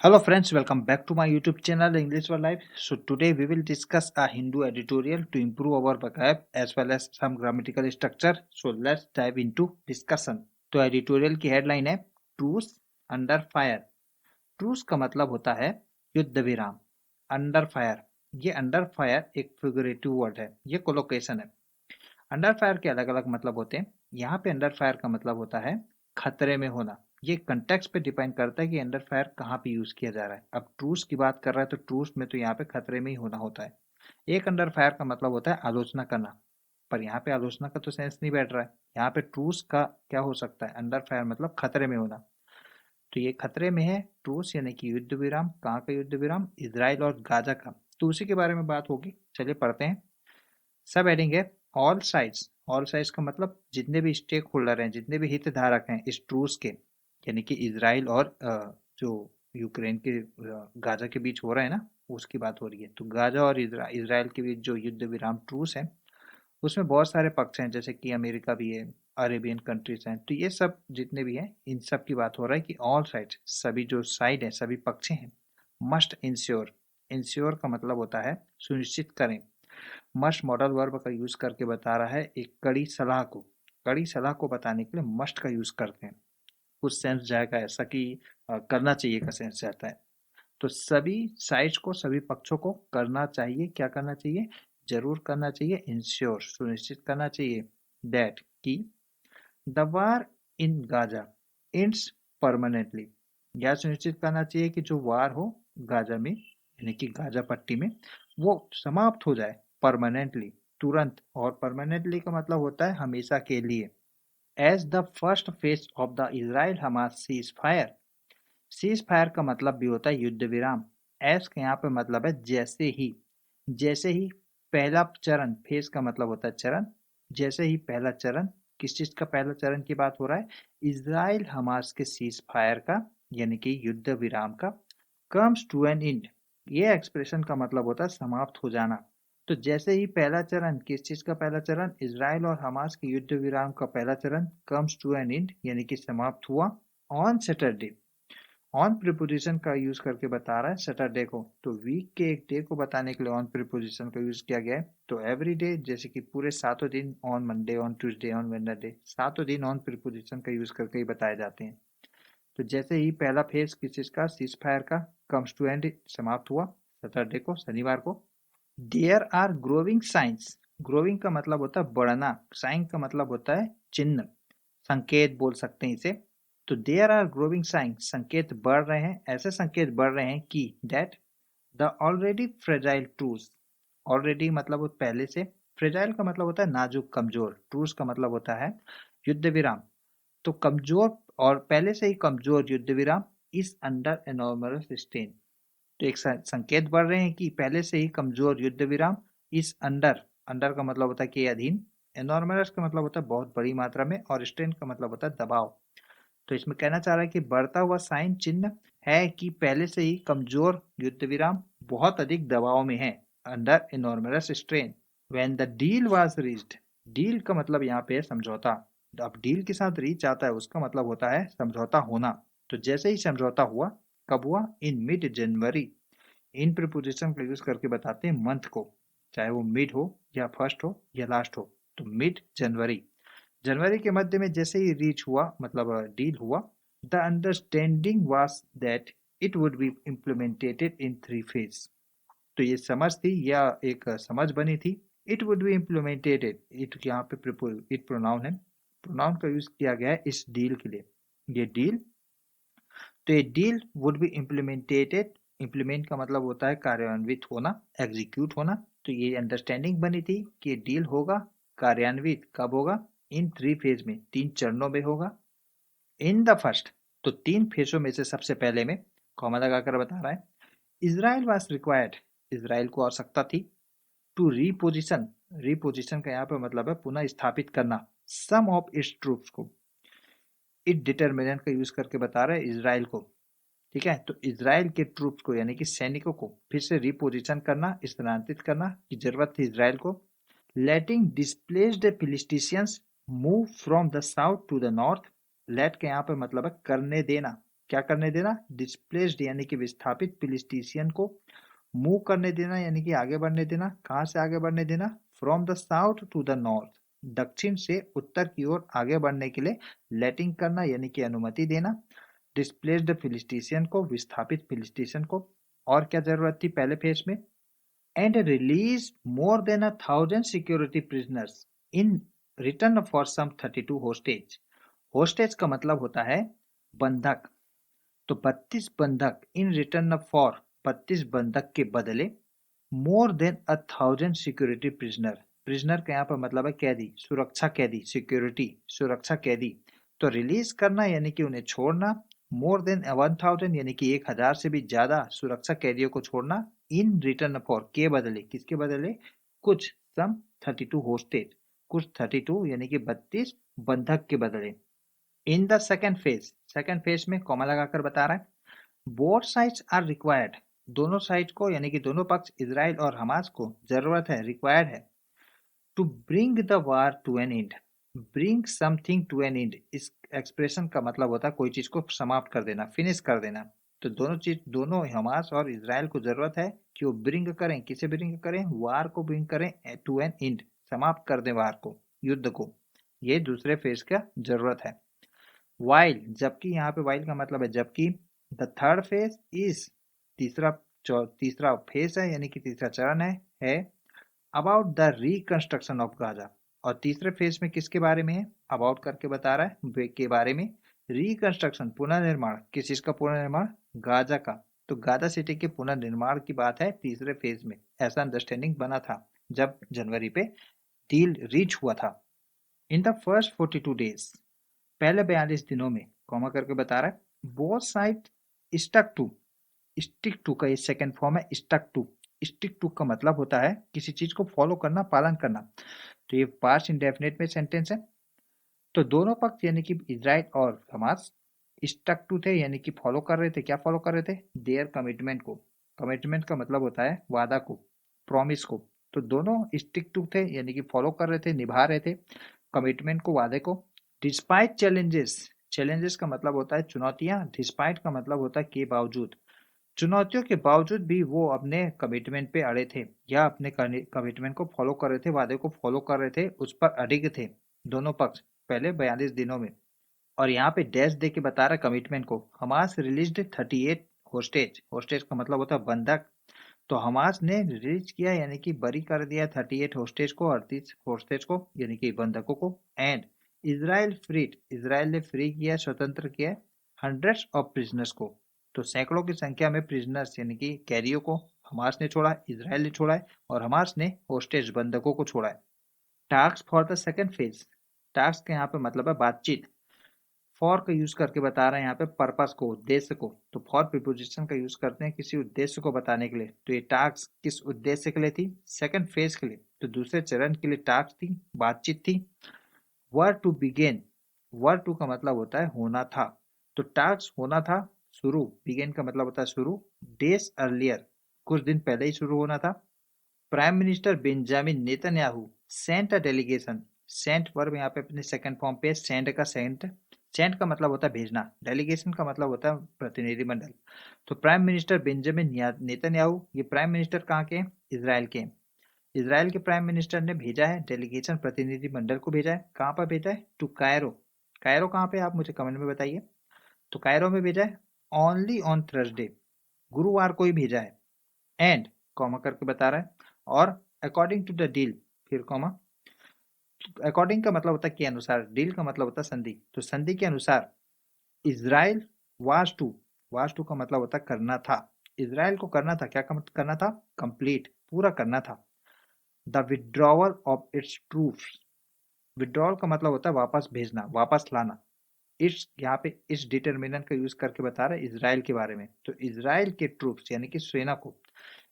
Hello friends, welcome back to my YouTube channel English for Life. So today we will discuss a Hindu editorial to improve our vocab as well as some grammatical structure. So let's dive into discussion. तो editorial की headline है truce under fire. Truce का मतलब होता है युद्ध विराम। Under fire, ये अंडर फायर एक फिगरेटिव वर्ड है, ये कोलोकेशन है। अंडर फायर के अलग अलग मतलब होते हैं। यहाँ पे अंडर फायर का मतलब होता है खतरे में होना। ये कंटेक्स्ट पे डिपेंड करता है कि अंडर फायर कहाँ पे यूज किया जा रहा है। अब ट्रूस की बात कर रहा है तो ट्रूस में तो यहाँ पे खतरे में ही होना होता है। एक अंडर फायर का मतलब होता है आलोचना करना, पर यहाँ पे आलोचना का तो सेंस नहीं बैठ रहा है। यहाँ पे ट्रूस का क्या हो सकता है, अंडर फायर मतलब खतरे में होना। तो ये खतरे में है ट्रूस यानी कि युद्ध विराम। कहाँ का युद्ध विराम? इजराइल और गाजा का। तो उसी के बारे में बात होगी, चलिए पढ़ते हैं। सब हेडिंग है ऑल साइड्स। ऑल साइड्स का मतलब जितने भी स्टेक होल्डर हैं, जितने भी हितधारक हैं इस ट्रूस के, यानी कि इजराइल और जो यूक्रेन के गाजा के बीच हो रहा है ना, उसकी बात हो रही है। तो गाजा और इजराइल के बीच जो युद्ध विराम ट्रूस है, उसमें बहुत सारे पक्ष हैं, जैसे कि अमेरिका भी है, अरेबियन कंट्रीज हैं। तो ये सब जितने भी हैं इन सब की बात हो रहा है कि ऑल साइड्स, सभी जो साइड है, सभी पक्ष हैं, मस्ट इंश्योर। इंश्योर का मतलब होता है सुनिश्चित करें। मस्ट मॉडल वर्ब का यूज करके बता रहा है एक कड़ी सलाह को। कड़ी सलाह को बताने के लिए मस्ट का यूज करते हैं। कुछ सेंस जाएगा ऐसा कि करना चाहिए का सेंस जाता है। तो सभी साइड्स को, सभी पक्षों को करना चाहिए। क्या करना चाहिए? जरूर करना चाहिए। इंश्योर सुनिश्चित करना चाहिए दैट कि the war in Gaza ends permanently. यह सुनिश्चित करना चाहिए कि जो वार हो गाजा में, यानी कि गाजा पट्टी में, वो समाप्त हो जाए परमानेंटली, तुरंत। और परमानेंटली का मतलब होता है हमेशा के लिए। As the first phase of the Israel Hamas cease fire. Cease fire का मतलब भी होता है युद्ध विराम। एस का यहाँ पे मतलब है जैसे ही। जैसे ही पहला चरण, फेज का मतलब होता है चरण। जैसे ही पहला चरण, किस चीज का पहला चरण की बात हो रहा है? इजराइल हमास के सीज फायर का, यानी कि युद्ध विराम का, कम्स टू एन एंड। ये एक्सप्रेशन का मतलब होता है समाप्त हो जाना। तो जैसे ही पहला चरण, किस चीज का पहला चरण? इजराइल और हमास के युद्ध विराम का पहला चरण कम्स टू एन एंड, यानी कि समाप्त हुआ ऑन सैटरडे। ऑन प्रीपोजिशन का यूज करके बता रहा है सैटरडे को। तो वीक के एक डे को बताने के लिए ऑन प्रीपोजिशन का यूज किया गया है। तो एवरी डे, जैसे कि पूरे सातों दिन, on Monday, on Tuesday, on Wednesday, सातों दिन ऑन प्रीपोजिशन का यूज करके ही बताए जाते हैं। तो जैसे ही पहला फेज किस चीज का? सीज फायर का, कम्स टू एंड, समाप्त हुआ सैटरडे को, शनिवार को। There are growing signs. Growing का मतलब होता है बढ़ना, साइन का मतलब होता है चिन्ह, संकेत बोल सकते हैं इसे। तो देयर आर ग्रोविंग साइन, संकेत बढ़ रहे हैं, ऐसे संकेत बढ़ रहे हैं कि that the already fragile truce. Already मतलब वो पहले से, फ्रेजाइल का मतलब होता है नाजुक, कमजोर, ट्रूस का मतलब होता है युद्ध विराम। तो कमजोर और पहले से ही कमजोर युद्ध विराम इस अंडर एनॉर्मस स्ट्रेन। तो एक संकेत बढ़ रहे हैं कि पहले से ही कमजोर युद्ध विराम इस अंडर, अंडर का मतलब होता है कि अधीन, एनॉर्मस का मतलब होता है बहुत बड़ी मात्रा में, और स्ट्रेन का मतलब होता है दबाव। तो इसमें कहना चाह रहा है कि बढ़ता हुआ साइन चिन्ह है कि पहले से ही कमजोर युद्ध विराम बहुत अधिक दबाव में है, under enormous strain. When the deal was reached. Deal का मतलब यहाँ पे है समझौता। अब डील के साथ रीच आता है, उसका मतलब होता है समझौता होना। तो जैसे ही समझौता हुआ, कब हुआ? In mid January. In preposition का यूज करके बताते हैं मंथ को, चाहे वो मिड हो या फर्स्ट हो या लास्ट हो। तो मिड जनवरी, जनवरी के मध्य में जैसे ही रीच हुआ, मतलब डील हुआ, the understanding was that it would be implemented in 3 phase. तो ये समझ थी, या एक समझ बनी थी। It would be implemented, it यहाँ पे इट प्रोनाउन है, प्रोनाउन का यूज किया गया है इस डील के लिए। ये डील, तो ये deal would be implemented, implement का मतलब होता है कार्यान्वित होना, एग्जीक्यूट होना। तो ये अंडरस्टैंडिंग बनी थी कि ये डील होगा, कार्यान्वित कब होगा? इन 3 फेज में, 3 चरणों में होगा। इन द फर्स्ट, तो 3 फेजों में से सबसे पहले में, कॉमा लगाकर बता रहा है, इजराइल वाज रिक्वायर्ड, इजराइल को आवश्यकता थी, टू रीपोजिशन, रीपोजिशन का यहाँ पे मतलब है पुनः स्थापित करना, सम ऑफ इट्स ट्रूप्स को। इट डिटर्मिनेंट का यूज करके बता रहा है इजराइल को। ठीक है, तो इजराइल के ट्रूप्स को, यानी कि सैनिकों को फिर से रिपोजिशन करना, स्थानांतरित करना की जरूरत थी इजराइल को। Letting displaced Palestinians move from the south to the north. Let के यहाँ पे मतलब है करने देना, क्या करने देना, डिस्प्लेस्ड यानी कि विस्थापित फिलिस्टीशियन को मूव करने देना यानी कि आगे बढ़ने देना। कहाँ से आगे बढ़ने देना, from the south to the north, दक्षिण से उत्तर की ओर आगे बढ़ने के लिए लेटिंग करना यानी कि अनुमति देना। डिस्प्लेस्ड फिलिस्टीशियन को, विस्थापित फिलिस्टीशियन को। और क्या जरूरत थी पहले फेज में, and release more than 1,000 security prisoners in return for some 32 hostage. Hostage का मतलब होता है बंधक, तो 32 बंधक इन रिटर्न फॉर, 32 बंधक के बदले, मोर देन 1,000 सिक्योरिटी प्रिजनर, प्रिजनर का यहाँ पर मतलब है कैदी, सुरक्षा कैदी, सिक्योरिटी सुरक्षा कैदी। तो रिलीज करना यानी कि उन्हें छोड़ना, मोर देन 1,000 यानी कि 1,000 से भी ज्यादा सुरक्षा कैदियों को छोड़ना, इन रिटर्न फॉर के बदले, किसके बदले, कुछ सम 32 होस्टेज, कुछ 32 यानी कि 32 बंधक के बदले। इन द सेकेंड फेज में कॉमा लगाकर बता रहा है, बोथ साइड्स आर रिक्वायर्ड, दोनों साइड को यानी कि दोनों पक्ष इजराइल और हमास को जरूरत है, रिक्वायर्ड है, to bring the war to an end, bring something to an end, इस एक्सप्रेशन का मतलब होता है कोई चीज को समाप्त कर देना, फिनिश कर देना। तो दोनों हमास और इजराइल को जरूरत है कि वो ब्रिंग करें, किसे ब्रिंग करें, वार को ब्रिंग करें टू एन एंड, समाप्त कर दें वार को, युद्ध को। ये दूसरे फेज का जरूरत है। वाइल, जबकि यहाँ पे वाइल का मतलब है जबकि, द थर्ड फेज इज, तीसरा फेज है यानी कि तीसरा चरण है about the reconstruction of Gaza. और तीसरे फेज में किसके बारे में है, अबाउट करके बता रहा है के बारे में, रिकंस्ट्रक्शन पुनर्निर्माण, किस चीज का पुनर्निर्माण, गाजा का। तो गाजा सिटी के पुनर्निर्माण की बात है तीसरे फेज में, ऐसा अंडरस्टैंडिंग बना था जब जनवरी पे डील रीच हुआ था। इन द फर्स्ट 42 डेज, पहले 42 दिनों में, कॉमा करके बता रहा है, बोथ साइड स्टिक टू का ये सेकंड फॉर्म है, स्टिक टू का मतलब होता है किसी चीज को फॉलो करना, पालन करना। तो ये पास्ट इंडेफिनिट में सेंटेंस है। तो दोनों पक्ष यानी कि इजराइल और हमास स्टक टू थे यानी कि फॉलो कर रहे थे, क्या फॉलो कर रहे थे, देयर कमिटमेंट को। कमिटमेंट का मतलब होता है वादा को, प्रॉमिस को। तो दोनों स्टिक टू थे यानी कि फॉलो कर रहे थे, निभा रहे थे कमिटमेंट को, वादे को। डिस्पाइट चैलेंजेस, चैलेंजेस का मतलब होता है चुनौतियां, डिस्पाइट का मतलब होता है के बावजूद, चुनौतियों के बावजूद भी वो अपने कमिटमेंट पे अड़े थे या अपने कमिटमेंट को फॉलो कर रहे थे, वादे को फॉलो कर रहे थे, उस पर अडिग थे दोनों पक्ष पहले 42 दिनों में। और यहाँ पे डैश दे के बता रहा कमिटमेंट को, हमास रिलीज्ड 38 होस्टेज, होस्टेज का मतलब होता है बंधक। तो हमास ने रिलीज किया यानी कि बरी कर दिया 38 होस्टेज को, 38 होस्टेज को यानी कि बंधकों को। एंड इजराइल फ्रीड, इजराइल ने फ्री किया, स्वतंत्र किया हंड्रेड्स ऑफ प्रिजनर्स को। तो सैकड़ों की संख्या में प्रिजनर्स यानी कि कैदियों को हमास ने छोड़ा, इजराइल ने छोड़ा है, और हमास ने होस्टेज बंधकों को छोड़ा है। Task for the second phase, task के यहाँ पे मतलब है बातचीत। फॉर का यूज करके बता रहे हैं यहाँ पे पर्पस को, उद्देश्य को। तो फॉर प्रीपोजिशन का यूज करते हैं किसी उद्देश्य को बताने के लिए। तो ये टास्क किस उद्देश्य के लिए थी, सेकंड फेज के लिए, तो दूसरे चरण के लिए टास्क थी, बातचीत थी। वर टू बिगेन, वर टू का मतलब होता है होना था, तो टास्क होना था शुरू, बिगेन का मतलब होता है शुरू, डेज अर्लियर कुछ दिन पहले ही शुरू होना था। Prime minister Benjamin Netanyahu sent a delegation, sent verb यहाँ पे अपने सेकंड फॉर्म पे, सेंड का सेंट का मतलब होता है भेजना, डेलीगेशन का मतलब होता है प्रतिनिधिमंडल। तो प्राइम मिनिस्टर बेंजामिन नेतन्याहू, ये प्राइम मिनिस्टर कहाँ के हैं, इजराइल के। इजराइल के प्राइम मिनिस्टर ने भेजा है डेलीगेशन, प्रतिनिधिमंडल को भेजा है, कहाँ पर भेजा है, टू कायरो। कायरो कहाँ पे, आप मुझे कमेंट में बताइए। तो कायरो में भेजा है, ओनली ऑन थर्सडे, गुरुवार को ही भेजा है। एंड कॉमा करके बता रहा है, और अकॉर्डिंग टू द डील, फिर कॉमा, अकॉर्डिंग का मतलब होता है के अनुसार, डील का मतलब होता है संधि, तो संधि के अनुसार इजराइल वाज टू का मतलब होता है करना था, इजराइल को करना था, क्या करना था, कंप्लीट, पूरा करना था, the withdrawal of its troops. Withdrawal का मतलब होता है वापस भेजना, वापस लाना। इट्स यहाँ पे इस डिटर्मिनेंट का यूज करके बता रहा है इजराइल के बारे में। तो इजराइल के ट्रूप्स यानी कि सेना को,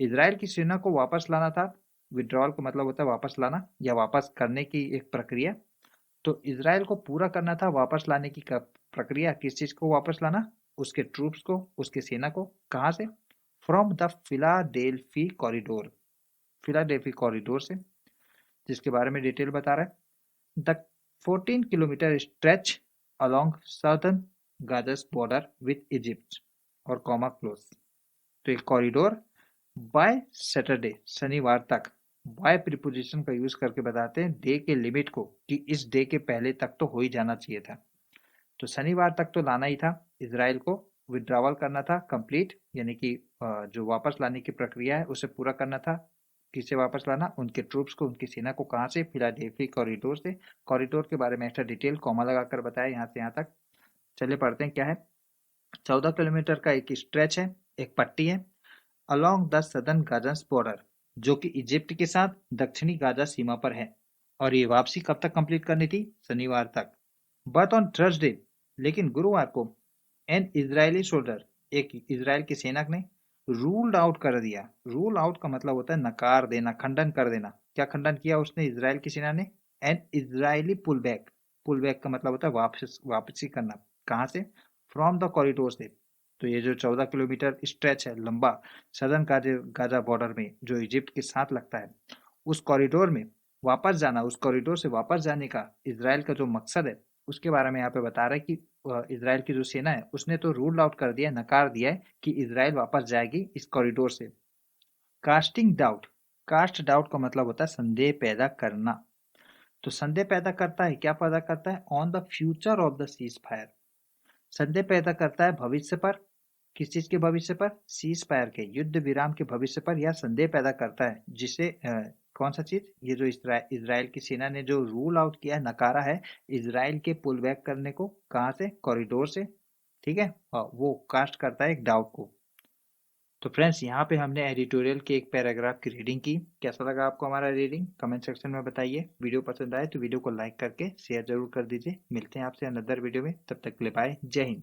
इजराइल की सेना को वापस लाना था। विड्रॉल का मतलब होता है वापस लाना या वापस करने की एक प्रक्रिया। तो इजराइल को पूरा करना था वापस लाने की प्रक्रिया, किस चीज को वापस लाना, उसके ट्रूप्स को, उसकी सेना को। कहाँ से, from the Philadelphi corridor, Philadelphi corridor से, जिसके बारे में डिटेल बता रहा है। The 14 kilometre stretch along southern गाजा's border with Egypt और कॉमा क्लोज। तो एक कॉरिडोर बाय सैटरडे शनिवार तक बाय प्रीपोजिशन का यूज करके बताते हैं डे के लिमिट को कि इस डे के पहले तक तो हो ही जाना चाहिए था। तो शनिवार तक तो लाना ही था, इजराइल को विड्रावल करना था कंप्लीट, यानी कि जो वापस लाने की प्रक्रिया है उसे पूरा करना था। किसे वापस लाना? उनके ट्रूप्स को, उनकी सेना को। कहाँ से? फिलाडेल्फी कॉरिडोर से। कॉरिडोर के बारे में एक्स्ट्रा डिटेल कॉमा लगाकर बताया यहाँ से यहाँ तक। चलिए पढ़ते हैं क्या है। 14 किलोमीटर का एक स्ट्रेच है, एक पट्टी है अलोंग द सदर्न गाजास बॉर्डर, जो कि इजिप्ट के साथ दक्षिणी गाजा सीमा पर है। और ये वापसी कब तक कंप्लीट करनी थी? शनिवार तक। बट ऑन थर्सडे, लेकिन गुरुवार को, एन इजरायली सोल्जर, एक इजराइल के सेनाक ने रूल्ड आउट कर दिया। रूल आउट का मतलब होता है नकार देना, खंडन कर देना। क्या खंडन किया उसने, इजराइल की सेना ने? An Israeli pull back. Pull back का मतलब होता है वापसी करना। कहाँ से? फ्रॉम द कॉरिडोर से। तो ये जो 14 किलोमीटर स्ट्रेच है लंबा सदर्न गाजा बॉर्डर में, जो इजिप्ट के साथ लगता है, उस कॉरिडोर में वापस जाना, उस कॉरिडोर से वापस जाने का इजराइल का जो मकसद है उसके बारे में यहाँ पे बता रहा है कि इजराइल की जो सेना है उसने तो रूल आउट कर दिया, नकार दिया है कि इजराइल वापस जाएगी इस कॉरिडोर से। Casting doubt. कास्ट डाउट का मतलब होता है संदेह पैदा करना। तो संदेह पैदा करता है, क्या पैदा करता है? On the future of the cease fire. संदेह पैदा करता है भविष्य पर। किस चीज के भविष्य पर? सीज फायर के, युद्ध विराम के भविष्य पर यह संदेह पैदा करता है। जिसे कौन सा चीज? ये जो इजराइल की सेना ने जो रूल आउट किया है, नकारा है इजराइल के पुल बैक करने को। कहाँ से? कॉरिडोर से। ठीक है, और वो कास्ट करता है एक डाउट को। तो फ्रेंड्स, यहाँ पे हमने एडिटोरियल के एक पैराग्राफ की रीडिंग की। कैसा लगा आपको हमारा रीडिंग? कमेंट सेक्शन में बताइए। वीडियो पसंद आए तो वीडियो को लाइक करके शेयर जरूर कर दीजिए। मिलते हैं आपसे अनदर वीडियो में, तब तक के लिए बाय, जय हिंद।